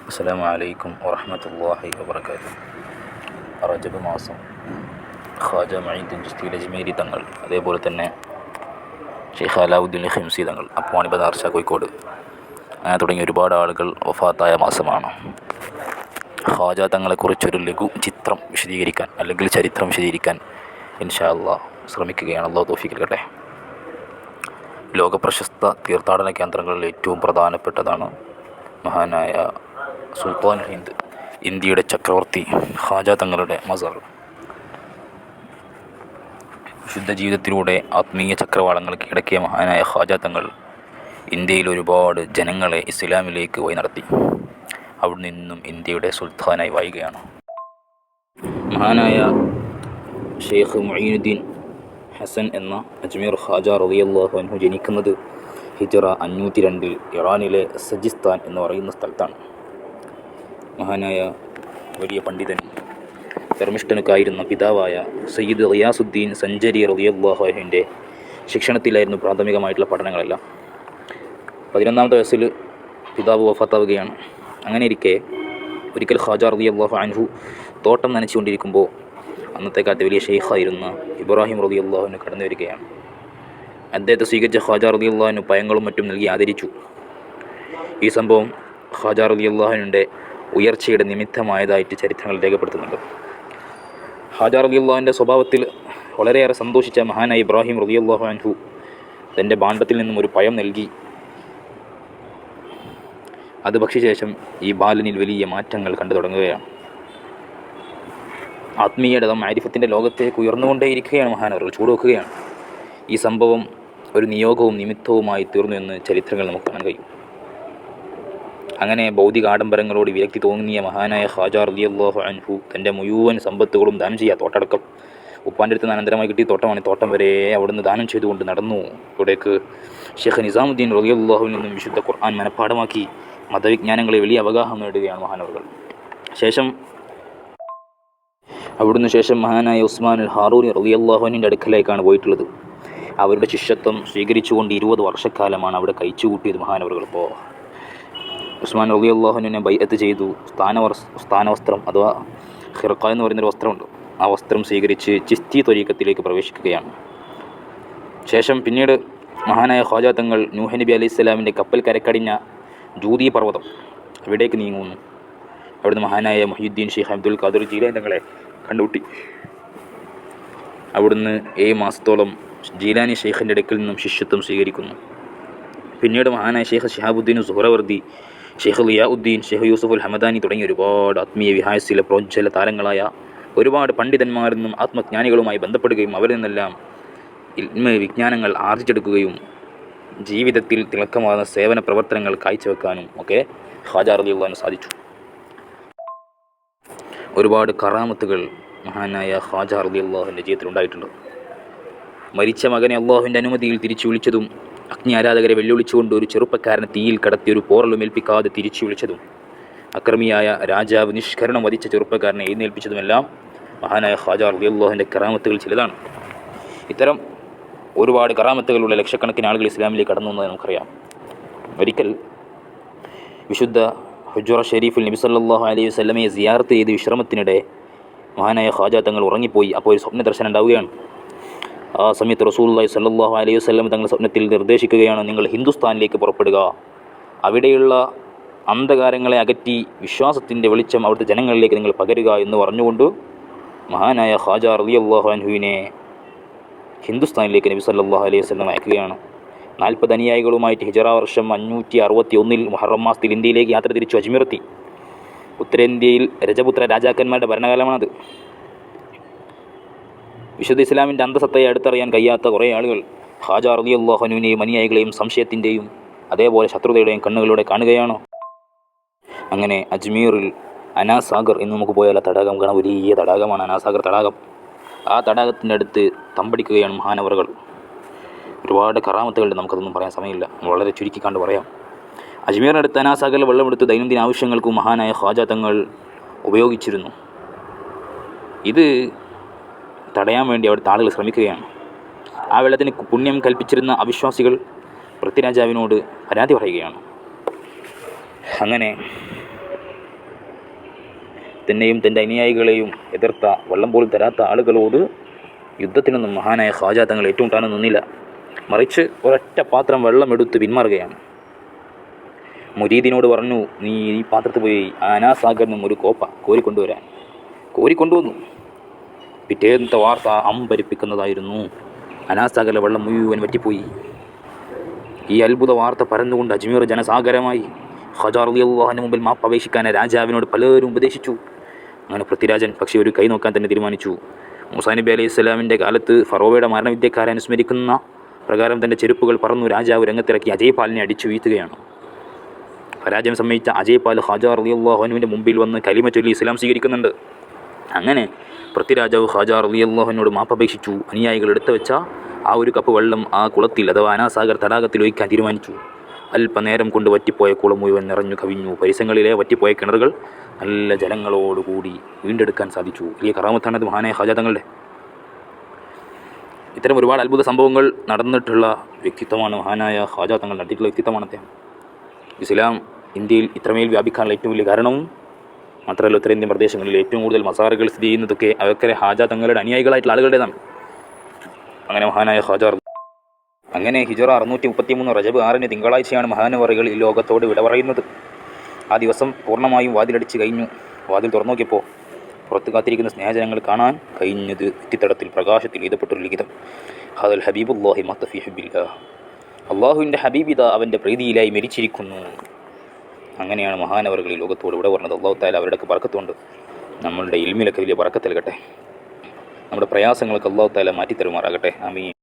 അസ്സലാമു അലൈക്കും വറഹ്മത്തുള്ളാഹി വബറകാതുഹു. റജബ് മാസം ഖാജ മഈനുദ്ദീൻ ചിശ്തി അജ്മീരി തങ്ങൾ, അതേപോലെ തന്നെ ഷെയ്ഖ് അലാവുദ്ദീൻ ഖിംസി തങ്ങൾ, അപ്വാണി ബദാർഷ കോഴിക്കോട്, അങ്ങനെ തുടങ്ങിയ ഒരുപാട് ആളുകൾ വഫാത്തായ മാസമാണ്. ഖാജ തങ്ങളെക്കുറിച്ചൊരു ലഘു ചിത്രം വിശദീകരിക്കാൻ, അല്ലെങ്കിൽ ചരിത്രം വിശദീകരിക്കാൻ ഇൻഷാ അല്ലാഹ് ശ്രമിക്കുകയാണ്. അല്ലാഹു തൗഫീഖ് നൽകട്ടെ. ലോകപ്രശസ്ത തീർത്ഥാടന കേന്ദ്രങ്ങളിൽ ഏറ്റവും പ്രധാനപ്പെട്ടതാണ് മഹാനായ സുൽത്താൻ ഹിന്ദ്, ഇന്ത്യയുടെ ചക്രവർത്തി ഖാജ തങ്ങളുടെ മസാർ. വിശുദ്ധ ജീവിതത്തിലൂടെ ആത്മീയ ചക്രവാളങ്ങൾ കീഴടക്കിയ മഹാനായ ഖാജ തങ്ങൾ ഇന്ത്യയിൽ ഒരുപാട് ജനങ്ങളെ ഇസ്ലാമിലേക്ക് വഴി നടത്തി. അവിടെ നിന്നും ഇന്ത്യയുടെ സുൽത്താനായി വാഴുകയാണ്. മഹാനായ ഷെയ്ഖ് മുഈനുദ്ദീൻ ഹസൻ എന്ന അജ്മീർ ഖാജ റളിയല്ലാഹു അൻഹു ജനിക്കുന്നത് ഹിജ്റ 502 ഇറാനിലെ സജിസ്ഥാൻ എന്ന് പറയുന്ന സ്ഥലത്താണ്. മഹാനായ വലിയ പണ്ഡിതൻ, ധർമ്മിഷ്ഠനുക്കായിരുന്ന പിതാവായ സയ്യിദ് റിയാസുദ്ദീൻ സഞ്ചരി റളിയല്ലാഹു അൻഹുവിൻ്റെ ശിക്ഷണത്തിലായിരുന്നു പ്രാഥമികമായിട്ടുള്ള പഠനങ്ങളെല്ലാം. 11ാമത്തെ വയസ്സിൽ പിതാവ് വഫാത്താവുകയാണ്. അങ്ങനെ ഇരിക്കെ ഒരിക്കൽ ഖാജ റളിയല്ലാഹു അൻഹു തോട്ടം നനച്ചുകൊണ്ടിരിക്കുമ്പോൾ അന്നത്തെ കാലത്ത് വലിയ ഷെയ്ഖായിരുന്ന ഇബ്രാഹിം റളിയല്ലാഹു അൻഹു കടന്നു വരികയാണ്. അദ്ദേഹത്തെ സ്വീകരിച്ച ഖാജ റളിയല്ലാഹു അൻഹു പഴങ്ങളും മറ്റും നൽകി ആദരിച്ചു. ഈ സംഭവം ഖാജ റളിയല്ലാഹു അൻഹുവിൻ്റെ ഉയർച്ചയുടെ നിമിത്തമായതായിട്ട് ചരിത്രങ്ങൾ രേഖപ്പെടുത്തുന്നുണ്ട്. ഖാജ റളിയല്ലാഹുവിൻ്റെ സ്വഭാവത്തിൽ വളരെയേറെ സന്തോഷിച്ച മഹാനായ ഇബ്രാഹിം റളിയല്ലാഹു അൻഹു തൻ്റെ ഭാണ്ഡത്തിൽ നിന്നും ഒരു പഴം നൽകി. അത് ഭക്ഷിച്ച ശേഷം ഈ ബാലനിൽ വലിയ മാറ്റങ്ങൾ കണ്ടു തുടങ്ങുകയാണ്. ആത്മീയത മാരിഫത്തിൻ്റെ ലോകത്തേക്ക് ഉയർന്നുകൊണ്ടേയിരിക്കുകയാണ്. മഹാനവറുകൾ ചൂടുവെക്കുകയാണ്. ഈ സംഭവം ഒരു നിയോഗവും നിമിത്തവുമായി തീർന്നു എന്ന് ചരിത്രങ്ങൾ നമുക്ക് കാണാൻ കഴിയും. അങ്ങനെ ഭൗതിക ആഡംബരങ്ങളോട് വിരക്തി തോന്നിയ മഹാനായ ഖാജ റളിയല്ലാഹു അൻഹു തൻ്റെ മുഴുവൻ സമ്പത്തുകളും ദാനം ചെയ്യുക, തോട്ടടക്കം ഉപ്പാൻ്റെ അടുത്ത് അനന്തരമായി കിട്ടിയ തോട്ടമാണ്. തോട്ടം വരെ അവിടുന്ന് ദാനം ചെയ്തുകൊണ്ട് നടന്നു. ഇവിടേക്ക് ഷെയ്ഖ് നിസാമുദ്ദീൻ റളിയല്ലാഹുവിൽ നിന്നും വിശുദ്ധ ഖുർആൻ മനഃപ്പാഠമാക്കി മതവിജ്ഞാനങ്ങളെ വലിയ അവഗാഹം നേടുകയാണ് മഹാനവറുകൾ. അവിടുന്ന് ശേഷം മഹാനായ ഉസ്മാൻ അൽ ഹാറൂനി റളിയല്ലാഹു അൻഹുവിൻ്റെ അടുക്കലേക്കാണ് പോയിട്ടുള്ളത്. അവരുടെ ശിഷ്യത്വം സ്വീകരിച്ചുകൊണ്ട് 20 വർഷക്കാലമാണ് അവിടെ കഴിച്ചുകൂട്ടിയത് മഹാനവറുകൾ. ഇപ്പോൾ ഉസ്മാൻ റളിയല്ലാഹു അൻഹുവിനെ ബൈഅത്ത് ചെയ്തു. സ്ഥാനവസ്ത്രം അഥവാ ഖിർഖ എന്ന് പറയുന്നൊരു വസ്ത്രമുണ്ട്. ആ വസ്ത്രം സ്വീകരിച്ച് ചിസ്തി ത്വരീഖത്തിലേക്ക് പ്രവേശിക്കുകയാണ്. ശേഷം പിന്നീട് മഹാനായ ഖാജ തങ്ങൾ നൂഹ് നബി അലൈഹി സ്വലാമിൻ്റെ കപ്പൽ കരക്കടിഞ്ഞ ജൂദി പർവ്വതം അവിടേക്ക് നീങ്ങുന്നു. അവിടുന്ന് മഹാനായ മുഹ്യിദ്ദീൻ ഷെയ്ഖ് അബ്ദുൽ ഖാദിർ ജീലാനി തങ്ങളെ കണ്ടുമുട്ടി. അവിടുന്ന് 7 മാസത്തോളം ജീലാനി ഷെയ്ഖിൻ്റെ അടുക്കൽ നിന്നും ശിഷ്യത്വം സ്വീകരിക്കുന്നു. പിന്നീട് മഹാനായ ഷെയ്ഖ് ശിഹാബുദ്ദീൻ സുഹ്റവർദി, ഷെയ്ഖ് ലിയാഉദ്ദീൻ, ഷെയ്ഖ് യൂസുഫ് അൽ ഹമദാനി തുടങ്ങിയ ഒരുപാട് ആത്മീയ വിഹായസിലെ പ്രോജ്വല താരങ്ങളായ ഒരുപാട് പണ്ഡിതന്മാരിൽ നിന്നും ആത്മജ്ഞാനികളുമായി ബന്ധപ്പെടുകയും അവരിൽ നിന്നെല്ലാം ഇൽമ വിജ്ഞാനങ്ങൾ ആർജിച്ചെടുക്കുകയും ജീവിതത്തിൽ തിളക്കമാർന്ന സേവന പ്രവർത്തനങ്ങൾ കാഴ്ചവെക്കാനും ഒക്കെ ഖാജ റളിയല്ലാഹു അൻഹു സാധിച്ചു. ഒരുപാട് കറാമത്തുകൾ മഹാനായ ഖാജ റളിയല്ലാഹുവിൻ്റെ ജീവിതത്തിൽ ഉണ്ടായിട്ടുണ്ട്. മരിച്ച മകനെ അള്ളാഹുവിൻ്റെ അനുമതിയിൽ തിരിച്ചു വിളിച്ചതും, അഗ്നി ആരാധകരെ വെല്ലുവിളിച്ചുകൊണ്ട് ഒരു ചെറുപ്പക്കാരനെ തീയിൽ കടത്തി ഒരു പോറലും ഏൽപ്പിക്കാതെ തിരിച്ചു വിളിച്ചതും, അക്രമിയായ രാജാവ് നിഷ്കരണം വധിച്ച ചെറുപ്പക്കാരനെ എഴുന്നേൽപ്പിച്ചതുമെല്ലാം മഹാനായ ഖാജ റളിയല്ലാഹുവിൻ്റെ കറാമത്തുകൾ ചിലതാണ്. ഇത്തരം ഒരുപാട് കറാമത്തുകളുള്ള ലക്ഷക്കണക്കിന് ആളുകൾ ഇസ്ലാമിലേക്ക് കടന്നു വന്നത് നമുക്കറിയാം. ഒരിക്കൽ വിശുദ്ധ ഹുജ്റ ഷരീഫിൽ നബി സല്ലല്ലാഹു അലൈഹി വസല്ലമയെ സിയാറത്ത് ചെയ്ത് വിശ്രമത്തിനിടെ മഹാനായ ഖാജ തങ്ങൾ ഉറങ്ങിപ്പോയി. അപ്പോൾ ഒരു സ്വപ്ന ദർശനം ഉണ്ടാവുകയാണ്. ആ സമയത്ത് റസൂലുള്ളാഹി സ്വല്ലല്ലാഹു അലൈഹി വസല്ലം തങ്ങൾ സ്വപ്നത്തിൽ നിർദ്ദേശിക്കുകയാണ്, നിങ്ങൾ ഹിന്ദുസ്ഥാനിലേക്ക് പുറപ്പെടുക, അവിടെയുള്ള അന്ധകാരങ്ങളെ അകറ്റി വിശ്വാസത്തിൻ്റെ വെളിച്ചം അവിടുത്തെ ജനങ്ങളിലേക്ക് നിങ്ങൾ പകരുക എന്ന് പറഞ്ഞുകൊണ്ട് മഹാനായ ഖാജ റളിയല്ലാഹു അൻഹുവിനെ ഹിന്ദുസ്ഥാനിലേക്ക് നബി സല്ലല്ലാഹു അലൈഹി വസല്ലം അയക്കുകയാണ്. 40 അനുയായികളുമായിട്ട് ഹിജ്റ വർഷം 561 മുഹറം മാസത്തിൽ ഇന്ത്യയിലേക്ക് യാത്ര തിരിച്ചു അജ്മീറെത്തി. ഉത്തരേന്ത്യയിൽ രജപുത്ര രാജാക്കന്മാരുടെ ഭരണകാലമാണത്. വിശുദ്ധ ഇസ്ലാമിൻ്റെ അന്തസത്തയെ അടുത്തറിയാൻ കഴിയാത്ത കുറേ ആളുകൾ ഖാജ റളിയല്ലാഹു അൻഹുവിനെയും അനുയായികളെയും സംശയത്തിൻ്റെയും അതേപോലെ ശത്രുതയുടെയും കണ്ണുകളിലൂടെ കാണുകയാണ്. അങ്ങനെ അജ്മീറിൽ അനാസാഗർ എന്ന് നമുക്ക് പോയാൽ തടാകം കാണാൻ, വലിയ തടാകമാണ് അനാസാഗർ തടാകം. ആ തടാകത്തിൻ്റെ അടുത്ത് തമ്പടിക്കുകയാണ് മഹാനവറുകൾ. ഒരുപാട് കറാമത്തുകളുണ്ട്, നമുക്കതൊന്നും പറയാൻ സമയമില്ല, വളരെ ചുരുക്കി കണ്ട് പറയാം. അജ്മീറിനടുത്ത് അനാസാഗറിൽ വെള്ളമെടുത്ത് ദൈനംദിന ആവശ്യങ്ങൾക്കും മഹാനായ ഖാജ തങ്ങൾ ഉപയോഗിച്ചിരുന്നു. ഇത് തടയാൻ വേണ്ടി അവിടുത്തെ ആളുകൾ ശ്രമിക്കുകയാണ്. ആ വെള്ളത്തിന് പുണ്യം കൽപ്പിച്ചിരുന്ന അവിശ്വാസികൾ പൃഥ്വിരാജാവിനോട് പരാതി പറയുകയാണ്. അങ്ങനെ തന്നെയും തൻ്റെ അനുയായികളെയും എതിർത്ത, വെള്ളം പോലും തരാത്ത ആളുകളോട് യുദ്ധത്തിനൊന്നും മഹാനായ ഖ്വാജ തങ്ങൾ ഏറ്റുമുട്ടാനും നിന്നില്ല. മറിച്ച് ഒരൊറ്റ പാത്രം വെള്ളം എടുത്ത് പിന്മാറുകയാണ്. മുരീദിനോട് പറഞ്ഞു, നീ ഈ പാത്രത്തിൽ പോയി അനാസാഗറിൽ നിന്നും ഒരു കോപ്പ കോരിക്കൊണ്ടുവരാൻ. കോരിക്കൊണ്ടുവന്നു. പിറ്റേന്നത്തെ വാർത്ത അമ്പരിപ്പിക്കുന്നതായിരുന്നു. അനാസാഗറിലെ വെള്ളം മുഴുവൻ വറ്റിപ്പോയി. ഈ അത്ഭുത വാർത്ത പരന്നുകൊണ്ട് അജ്മീർ ജനസാഗരമായി. ഖ്വാജ റളിയല്ലാഹു അൻഹു മുമ്പിൽ മാപ്പ് അപേക്ഷിക്കാൻ രാജാവിനോട് പലരും ഉപദേശിച്ചു. അങ്ങനെ പൃഥ്വിരാജൻ പക്ഷേ ഒരു കൈ നോക്കാൻ തന്നെ തീരുമാനിച്ചു. മൂസാ നബി അലൈഹി സ്വലാമിൻ്റെ കാലത്ത് ഫറോവയുടെ മരണവിദ്യക്കാരെ അനുസ്മരിക്കുന്ന പ്രകാരം തൻ്റെ ചെരുപ്പുകൾ പറന്നു രാജാവ് രംഗത്തിറക്കി അജയ്പാലിനെ അടിച്ചു വീഴ്ത്തുകയാണ്. പരാജയം സമ്മതിച്ച അജയ്പാൽ ഖ്വാജ റളിയല്ലാഹു അൻഹുവിൻ്റെ മുമ്പിൽ വന്ന് കലിമ ചൊല്ലി ഇസ്ലാം സ്വീകരിക്കുന്നുണ്ട്. അങ്ങനെ പൃഥ്വിരാജാവ് ഖ്വാജ റളിയല്ലാഹു അൻഹുവിനോട് മാപ്പപേക്ഷിച്ചു. അനുയായികൾ എടുത്തു വെച്ച ആ ഒരു കപ്പ് വെള്ളം ആ കുളത്തിൽ അഥവാ അനാസാഗർ തടാകത്തിൽ ഒഴിക്കാൻ തീരുമാനിച്ചു. അല്പനേരം കൊണ്ട് വറ്റിപ്പോയ കുളം മുഴുവൻ നിറഞ്ഞു കവിഞ്ഞു. പരിസരങ്ങളിലെ വറ്റിപ്പോയ കിണറുകൾ നല്ല ജലങ്ങളോടുകൂടി വീണ്ടെടുക്കാൻ സാധിച്ചു. വലിയ കറാമത്താണത് മഹാനായ ഖ്വാജ തങ്ങളുടെ. ഇത്തരം ഒരുപാട് അത്ഭുത സംഭവങ്ങൾ നടന്നിട്ടുള്ള വ്യക്തിത്വമാണ് മഹാനായ ഖ്വാജ തങ്ങൾ. നടത്തിയിട്ടുള്ള വ്യക്തിത്വമാണ് അദ്ദേഹം. ഇസ്ലാം ഇന്ത്യയിൽ ഇത്രമേൽ വ്യാപിക്കാനുള്ള ഏറ്റവും വലിയ കാരണവും മാത്രമല്ല, ഉത്തരേന്ത്യൻ പ്രദേശങ്ങളിൽ ഏറ്റവും കൂടുതൽ മസാറുകൾ സ്ഥിതി ചെയ്യുന്നതൊക്കെ അതൊക്കെ ഖ്വാജ തങ്ങളുടെ അനുയായികളായിട്ടുള്ള ആളുകളുടേതാണ്. അങ്ങനെ മഹാനായ ഖ്വാജ അങ്ങനെ ഹിജറ 633 റജബ് 6 തിങ്കളാഴ്ചയാണ് മഹാനവറുകൾ ഈ ലോകത്തോട് വിട പറയുന്നത്. ആ ദിവസം പൂർണ്ണമായും വാതിലടിച്ച് കഴിഞ്ഞു. വാതിൽ തുറന്നു നോക്കിയപ്പോൾ പുറത്ത് കാത്തിരിക്കുന്ന സ്നേഹജനങ്ങൾ കാണാൻ കഴിഞ്ഞത് നെറ്റിത്തടത്തിൽ പ്രകാശത്തിൽ എഴുതപ്പെട്ടൊരു ലിഖിതം. ഹാദൽ ഹബീബുല്ലാഹി മത്ത ഫീ ഹുബ്ബില്ലാഹ്. അള്ളാഹുവിൻ്റെ ഹബീബിത അവൻ്റെ പ്രീതിയിലായി മരിച്ചിരിക്കുന്നു. അങ്ങനെയാണ് മഹാനവറുകൾ ഈ ലോകത്തോട് വിട പറഞ്ഞത്. അള്ളാഹു തആല അവരുടെയൊക്കെ ബർക്കത്തുണ്ട്. നമ്മളുടെ ഇൽമിലൊക്കെ വലിയ ബർക്കത്ത് നൽകട്ടെ. നമ്മുടെ പ്രയാസങ്ങളൊക്കെ അള്ളാഹു തആല മാറ്റിത്തരുമാറാകട്ടെ. ആമീൻ.